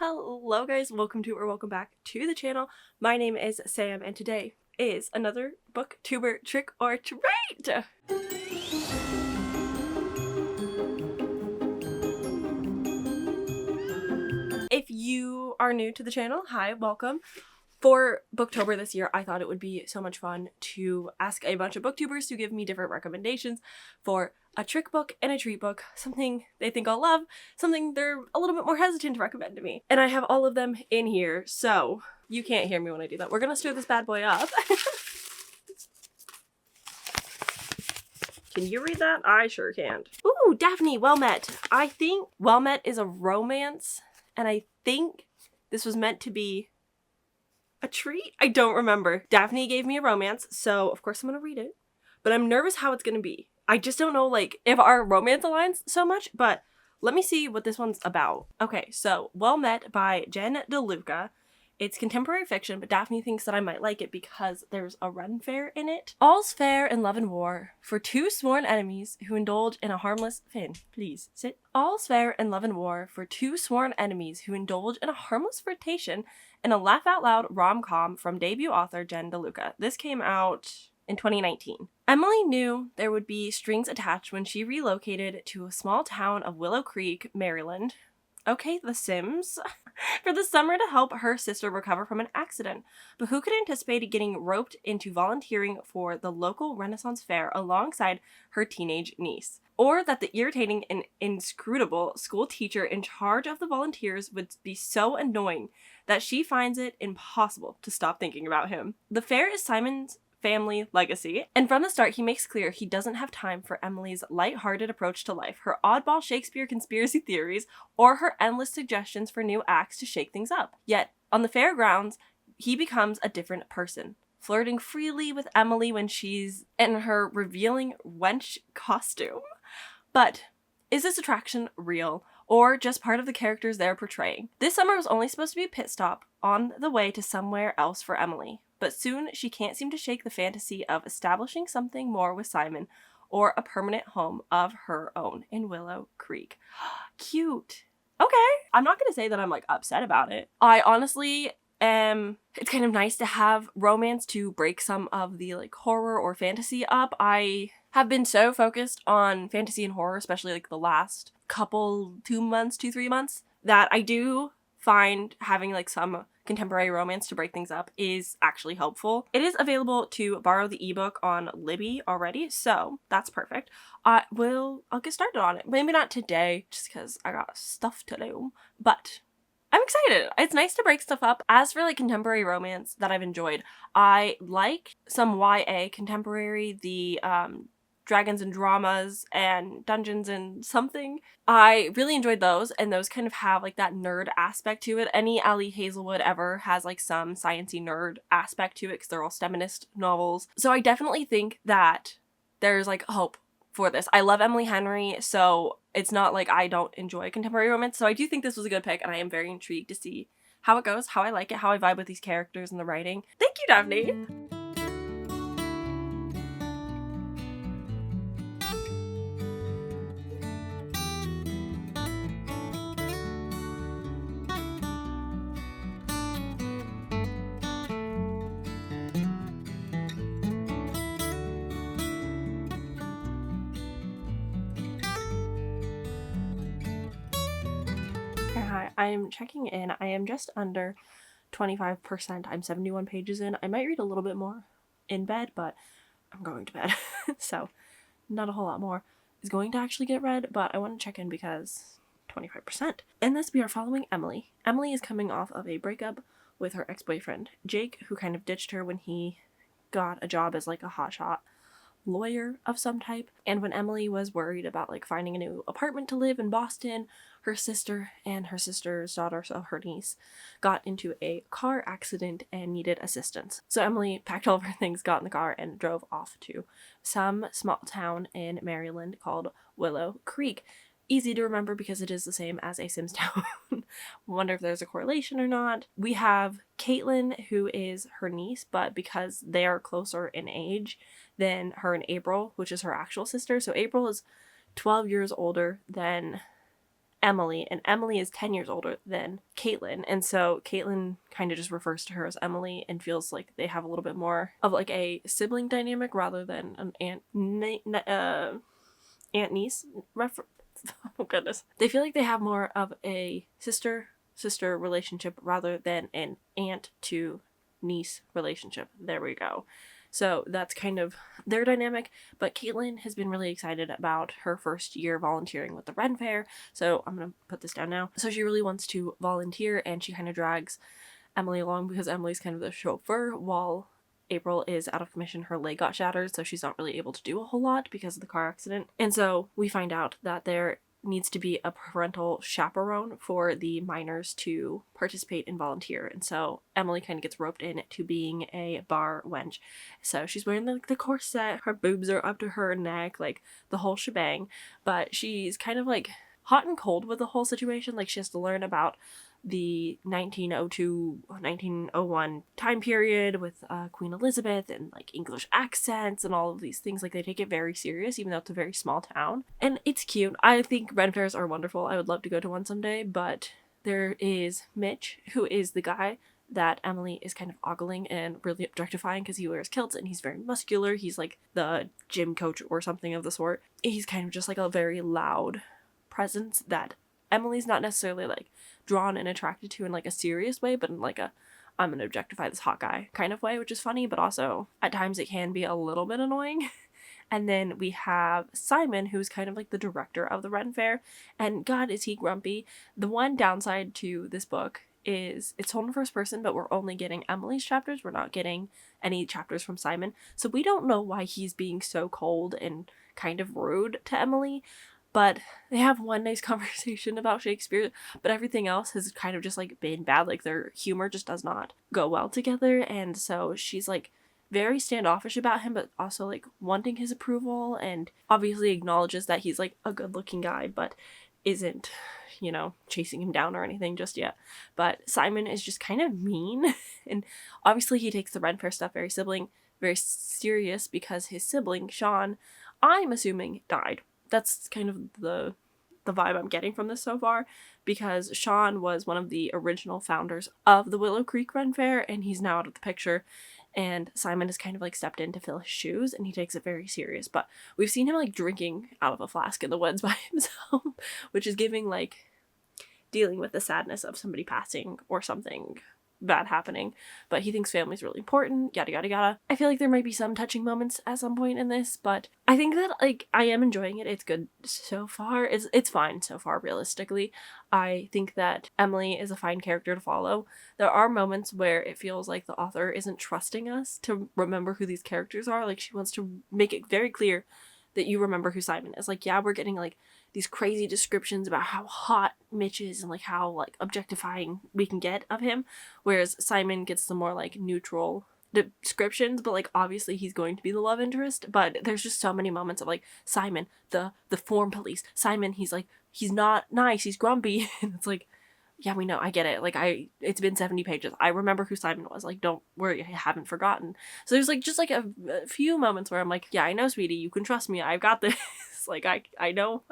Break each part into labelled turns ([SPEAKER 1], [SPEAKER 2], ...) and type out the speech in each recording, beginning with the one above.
[SPEAKER 1] Hello guys, welcome back to the channel. My name is Sam and today is another booktuber trick or treat! If you are new to the channel, hi, welcome. For Booktober this year, I thought it would be so much fun to ask a bunch of booktubers to give me different recommendations for a trick book and a treat book, something they think I'll love, something they're a little bit more hesitant to recommend to me. And I have all of them in here, so you can't hear me when I do that. We're gonna stir this bad boy up. Can you read that? I sure can't. Ooh, Daphne, Well Met. I think Well Met is a romance, and I think this was meant to be a treat? I don't remember. Daphne gave me a romance, so of course I'm gonna read it. But I'm nervous how it's gonna be. I just don't know, like, if our romance aligns so much, but let me see what this one's about. Okay, so Well Met by Jen DeLuca. It's contemporary fiction, but Daphne thinks that I might like it because there's a Ren fair in it. All's fair in love and war for two sworn enemies who indulge in a harmless Finn, please sit. All's fair in love and war for two sworn enemies who indulge in a harmless flirtation in a laugh-out-loud rom-com from debut author Jen DeLuca. This came out in 2019. Emily knew there would be strings attached when she relocated to a small town of Willow Creek, Maryland. Okay, The Sims. For the summer to help her sister recover from an accident. But who could anticipate getting roped into volunteering for the local Renaissance fair alongside her teenage niece? Or that the irritating and inscrutable school teacher in charge of the volunteers would be so annoying that she finds it impossible to stop thinking about him. The fair is Simon's family legacy, and from the start he makes clear he doesn't have time for Emily's light-hearted approach to life, her oddball Shakespeare conspiracy theories, or her endless suggestions for new acts to shake things up. Yet, on the fairgrounds, he becomes a different person, flirting freely with Emily when she's in her revealing wench costume. But is this attraction real, or just part of the characters they're portraying? This summer was only supposed to be a pit stop on the way to somewhere else for Emily. But soon she can't seem to shake the fantasy of establishing something more with Simon or a permanent home of her own in Willow Creek. Cute. Okay. I'm not going to say that I'm like upset about it. I honestly it's kind of nice to have romance to break some of the like horror or fantasy up. I have been so focused on fantasy and horror, especially like the last couple 3 months, that I do find having like some contemporary romance to break things up is actually helpful. It is available to borrow the ebook on Libby already, so that's perfect. I'll get started on it. Maybe not today, just because I got stuff to do, but I'm excited. It's nice to break stuff up. As for like contemporary romance that I've enjoyed, I like some YA contemporary, the Dragons and Dramas and Dungeons and something. I really enjoyed those, and those kind of have like that nerd aspect to it. Any Ellie Hazelwood ever has like some sciencey nerd aspect to it because they're all STEMinist novels. So I definitely think that there's like hope for this. I love Emily Henry, so it's not like I don't enjoy contemporary romance. So I do think this was a good pick, and I am very intrigued to see how it goes, how I like it, how I vibe with these characters and the writing. Thank you, Daphne! Hi, I'm checking in. I am just under 25%. I'm 71 pages in. I might read a little bit more in bed, but I'm going to bed. So not a whole lot more is going to actually get read, but I want to check in because 25%. In this, we are following Emily. Emily is coming off of a breakup with her ex-boyfriend, Jake, who kind of ditched her when he got a job as like a hotshot lawyer of some type. And when Emily was worried about like finding a new apartment to live in Boston, her sister and her sister's daughter, so her niece, got into a car accident and needed assistance. So Emily packed all of her things, got in the car, and drove off to some small town in Maryland called Willow Creek. Easy to remember because it is the same as a Sims town. Wonder if there's a correlation or not. We have Caitlin, who is her niece, but because they are closer in age than her and April, which is her actual sister. So April is 12 years older than Emily, and Emily is 10 years older than Caitlin, and so Caitlin kind of just refers to her as Emily and feels like they have a little bit more of like a sibling dynamic rather than an aunt-niece oh goodness. They feel like they have more of a sister relationship rather than an aunt to niece relationship. There we go. So that's kind of their dynamic, but Caitlin has been really excited about her first year volunteering with the Ren Fair, so I'm gonna put this down now. So she really wants to volunteer, and she kind of drags Emily along because Emily's kind of the chauffeur while April is out of commission. Her leg got shattered, so she's not really able to do a whole lot because of the car accident. And so we find out that there needs to be a parental chaperone for the minors to participate and volunteer. And so Emily kind of gets roped in to being a bar wench. So she's wearing the corset, her boobs are up to her neck, like the whole shebang. But she's kind of like hot and cold with the whole situation. Like she has to learn about the 1902-1901 time period with Queen Elizabeth and like English accents and all of these things. Like they take it very serious, even though it's a very small town. And it's cute. I think Ren Fairs are wonderful. I would love to go to one someday, but there is Mitch, who is the guy that Emily is kind of ogling and really objectifying because he wears kilts and he's very muscular. He's like the gym coach or something of the sort. He's kind of just like a very loud presence that Emily's not necessarily like drawn and attracted to in like a serious way, but in like a I'm gonna objectify this hot guy kind of way, which is funny, but also at times it can be a little bit annoying. And then we have Simon, who's kind of like the director of the Ren Fair, and God, is he grumpy. The one downside to this book is it's told in first person, but we're only getting Emily's chapters. We're not getting any chapters from Simon, so we don't know why he's being so cold and kind of rude to Emily. But they have one nice conversation about Shakespeare, but everything else has kind of just like been bad. Like their humor just does not go well together. And so she's like very standoffish about him, but also like wanting his approval, and obviously acknowledges that he's like a good looking guy, but isn't, you know, chasing him down or anything just yet. But Simon is just kind of mean. And obviously he takes the Ren Fair stuff very serious because his sibling, Sean, I'm assuming died. That's kind of the vibe I'm getting from this so far, because Sean was one of the original founders of the Willow Creek Ren Fair, and he's now out of the picture, and Simon has kind of like stepped in to fill his shoes, and he takes it very serious. But we've seen him like drinking out of a flask in the woods by himself, which is giving like dealing with the sadness of somebody passing or something bad happening. But he thinks family's really important, yada yada yada. I feel like there might be some touching moments at some point in this, but I think that like I am enjoying it. It's good so far. It's fine so far, realistically. I think that Emily is a fine character to follow. There are moments where it feels like the author isn't trusting us to remember who these characters are. Like she wants to make it very clear that you remember who Simon is. Like, yeah, we're getting like these crazy descriptions about how hot Mitch is and like how like objectifying we can get of him, whereas Simon gets the more like neutral descriptions, but like obviously he's going to be the love interest. But there's just so many moments of like Simon, the form police. Simon, he's like, he's not nice, he's grumpy. And it's like, yeah, we know, I get it. Like it's been 70 pages. I remember who Simon was. Like, don't worry, I haven't forgotten. So there's like just like a few moments where I'm like, yeah, I know, sweetie, you can trust me. I've got this. Like I know.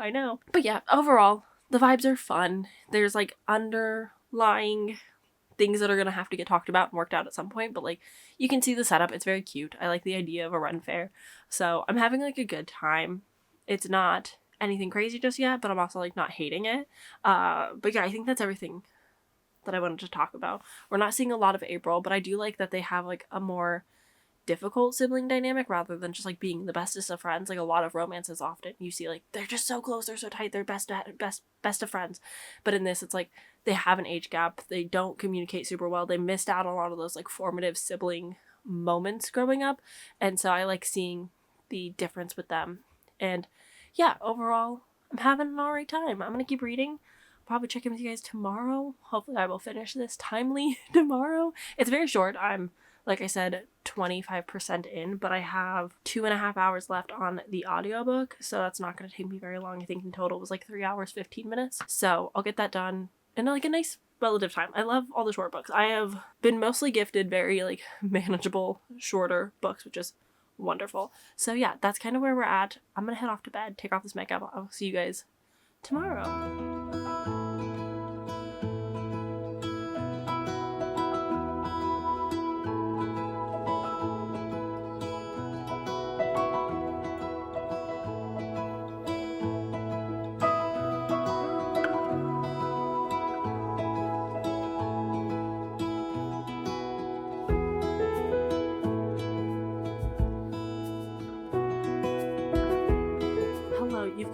[SPEAKER 1] But yeah, overall, the vibes are fun. There's like underlying things that are gonna have to get talked about and worked out at some point. But like you can see the setup. It's very cute. I like the idea of a Ren Fair. So I'm having like a good time. It's not anything crazy just yet, but I'm also like not hating it. But yeah, I think that's everything that I wanted to talk about. We're not seeing a lot of April, but I do like that they have like a more difficult sibling dynamic rather than just like being the bestest of friends. Like a lot of romances often you see like they're just so close, they're so tight, they're best of friends. But in this, it's like they have an age gap, they don't communicate super well, they missed out on a lot of those like formative sibling moments growing up, and so I like seeing the difference with them. And yeah, overall, I'm having an alright time. I'm gonna keep reading. Probably check in with you guys tomorrow. Hopefully I will finish this timely tomorrow. It's very short. I'm, like I said, 25% in, but I have 2.5 hours left on the audiobook, so that's not going to take me very long. I think in total it was like 3 hours, 15 minutes. So I'll get that done in like a nice relative time. I love all the short books. I have been mostly gifted very like manageable, shorter books, which is wonderful. So yeah, that's kind of where we're at. I'm going to head off to bed, take off this makeup. I'll see you guys tomorrow.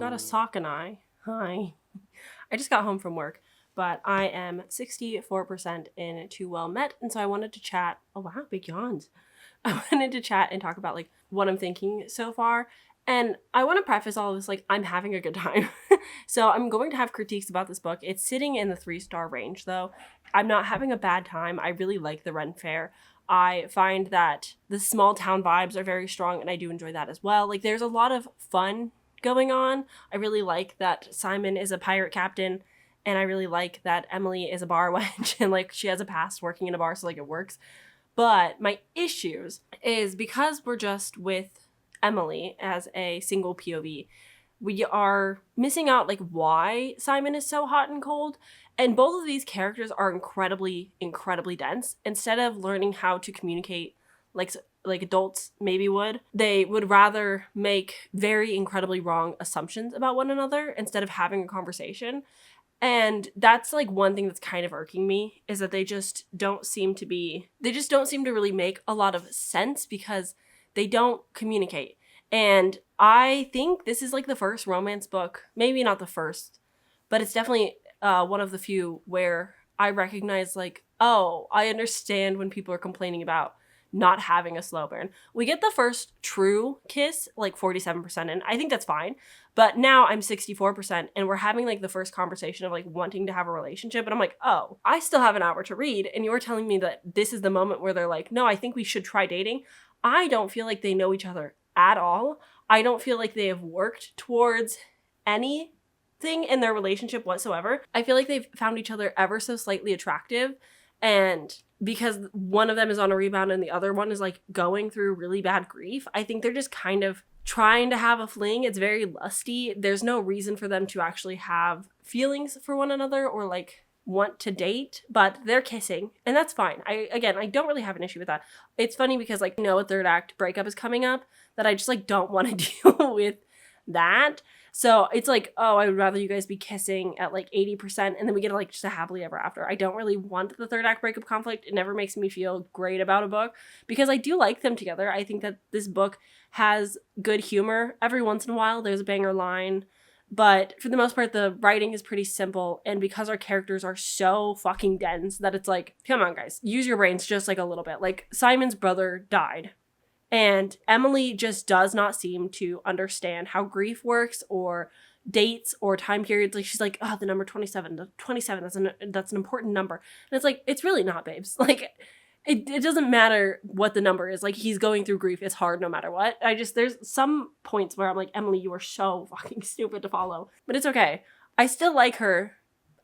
[SPEAKER 1] got a sock and I just got home from work, but I am 64% into Well Met, and so I wanted to chat. Oh wow, big yawns. I wanted to chat and talk about like what I'm thinking so far. And I want to preface all of this like I'm having a good time. So I'm going to have critiques about this book. It's sitting in the 3-star range though. I'm not having a bad time. I really like the Ren Fair. I find that the small town vibes are very strong, and I do enjoy that as well. Like there's a lot of fun going on. I really like that Simon is a pirate captain, and I really like that Emily is a bar wench and like she has a past working in a bar, so like it works. But my issues is because we're just with Emily as a single POV, we are missing out like why Simon is so hot and cold. And both of these characters are incredibly dense. Instead of learning how to communicate like adults maybe would, they would rather make very incredibly wrong assumptions about one another instead of having a conversation. And that's like one thing that's kind of irking me, is that they just don't seem to really make a lot of sense because they don't communicate. And I think this is like the first romance book, maybe not the first, but it's definitely one of the few where I recognize like, oh, I understand when people are complaining about not having a slow burn. We get the first true kiss like 47% in. I think that's fine. But now I'm 64% and we're having like the first conversation of like wanting to have a relationship. And I'm like, oh, I still have an hour to read. And you're telling me that this is the moment where they're like, no, I think we should try dating. I don't feel like they know each other at all. I don't feel like they have worked towards anything in their relationship whatsoever. I feel like they've found each other ever so slightly attractive. And because one of them is on a rebound and the other one is like going through really bad grief, I think they're just kind of trying to have a fling. It's very lusty. There's no reason for them to actually have feelings for one another or like want to date, but they're kissing and that's fine. I don't really have an issue with that. It's funny because like, a third act breakup is coming up that I just like don't want to deal with that. So it's like, oh, I would rather you guys be kissing at like 80% and then we get like just a happily ever after. I don't really want the third act breakup conflict. It never makes me feel great about a book because I do like them together. I think that this book has good humor. Every once in a while there's a banger line, but for the most part the writing is pretty simple, and because our characters are so fucking dense that it's like, come on guys, use your brains just like a little bit. Like Simon's brother died. And Emily just does not seem to understand how grief works or dates or time periods. Like she's like, oh, the number 27, that's an important number. And it's like, it's really not, babes. Like it doesn't matter what the number is. Like he's going through grief. It's hard no matter what. There's some points where I'm like, Emily, you are so fucking stupid to follow. But it's okay. I still like her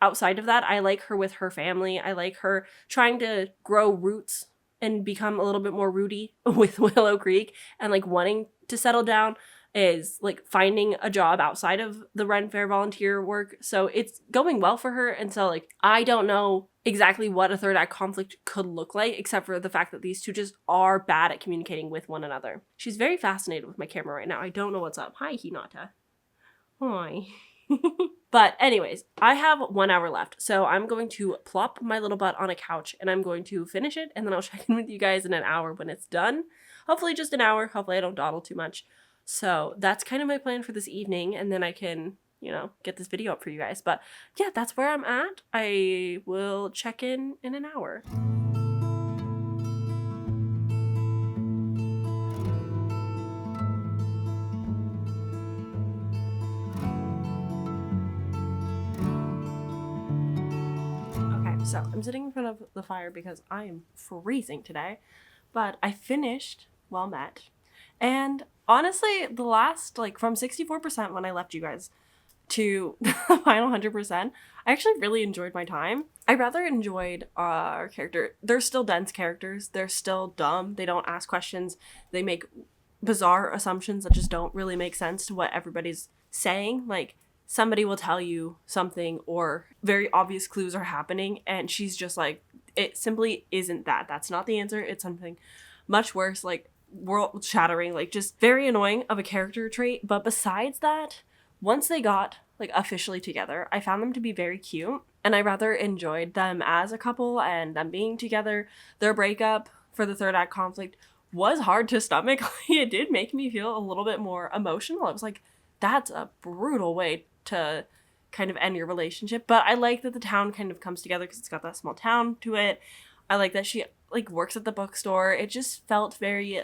[SPEAKER 1] outside of that. I like her with her family. I like her trying to grow roots and become a little bit more rooty with Willow Creek and like wanting to settle down, is like finding a job outside of the Ren Fair volunteer work. So it's going well for her. And so like, I don't know exactly what a third act conflict could look like, except for the fact that these two just are bad at communicating with one another. She's very fascinated with my camera right now. I don't know what's up. Hi, Hinata. Hi. But anyways, I have 1 hour left. So I'm going to plop my little butt on a couch and I'm going to finish it. And then I'll check in with you guys in an hour when it's done. Hopefully just an hour. Hopefully I don't dawdle too much. So that's kind of my plan for this evening. And then I can, get this video up for you guys. But yeah, that's where I'm at. I will check in an hour. So I'm sitting in front of the fire because I am freezing today, but I finished Well Met. And honestly, the last, from 64% when I left you guys to the final 100%, I actually really enjoyed my time. I rather enjoyed our character. They're still dense characters. They're still dumb. They don't ask questions. They make bizarre assumptions that just don't really make sense to what everybody's saying. Like, somebody will tell you something or very obvious clues are happening and she's just like, it simply isn't that. That's not the answer. It's something much worse, like world shattering, like just very annoying of a character trait. But besides that, once they got like officially together, I found them to be very cute and I rather enjoyed them as a couple and them being together. Their breakup for the third act conflict was hard to stomach. It did make me feel a little bit more emotional. I was like, that's a brutal way to kind of end your relationship. But I like that the town kind of comes together because it's got that small town to it. I like that she like works at the bookstore. It just felt very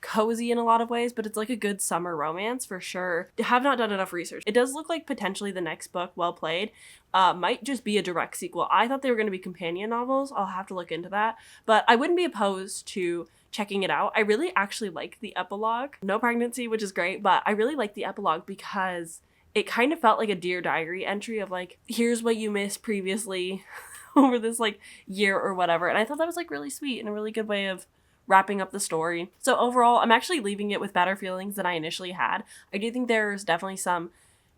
[SPEAKER 1] cozy in a lot of ways, but it's like a good summer romance for sure. I have not done enough research. It does look like potentially the next book, Well Played, might just be a direct sequel. I thought they were going to be companion novels. I'll have to look into that, but I wouldn't be opposed to checking it out. I really actually like the epilogue. No pregnancy, which is great, but I really like the epilogue because it kind of felt like a Dear Diary entry of like, here's what you missed previously over this like year or whatever. And I thought that was like really sweet and a really good way of wrapping up the story. So overall, I'm actually leaving it with better feelings than I initially had. I do think there's definitely some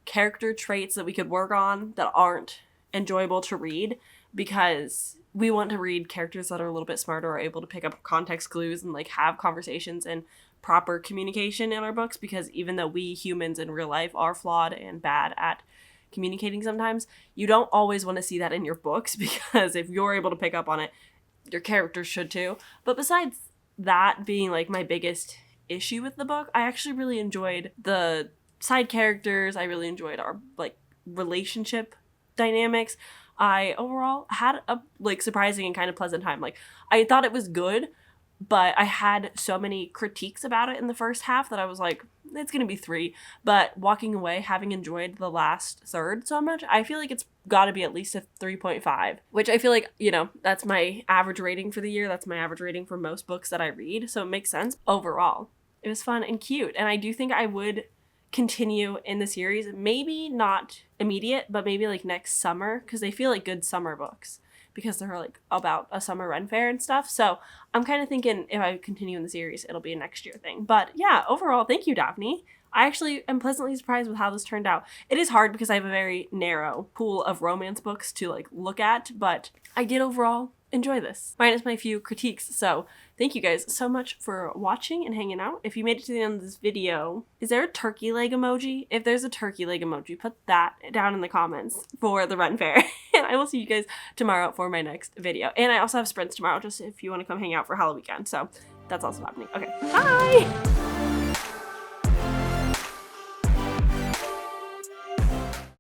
[SPEAKER 1] character traits that we could work on that aren't enjoyable to read, because we want to read characters that are a little bit smarter, or able to pick up context clues and like have conversations and proper communication in our books, because even though we humans in real life are flawed and bad at communicating sometimes, you don't always want to see that in your books, because if you're able to pick up on it, your characters should too. But besides that being like my biggest issue with the book, I actually really enjoyed the side characters. I really enjoyed our like relationship dynamics. I overall had a like surprising and kind of pleasant time. Like, I thought it was good, but I had so many critiques about it in the first half that I was like, it's gonna be 3. But walking away, having enjoyed the last third so much, I feel like it's gotta be at least a 3.5, which I feel like, you know, that's my average rating for the year. That's my average rating for most books that I read, so it makes sense. Overall, it was fun and cute, and I do think I would continue in the series. Maybe not immediate, but maybe like next summer, because they feel like good summer books, because they're like about a summer Ren fair and stuff. So I'm kind of thinking if I continue in the series, it'll be a next year thing. But yeah, overall, thank you, Daphne. I actually am pleasantly surprised with how this turned out. It is hard because I have a very narrow pool of romance books to like look at, but I did overall enjoy this, minus my few critiques. So thank you guys so much for watching and hanging out. If you made it to the end of this video, is there a turkey leg emoji? If there's a turkey leg emoji, put that down in the comments for the Ren Fair. And I will see you guys tomorrow for my next video. And I also have sprints tomorrow, just if you want to come hang out for Halloween weekend. So that's also happening. Okay, bye!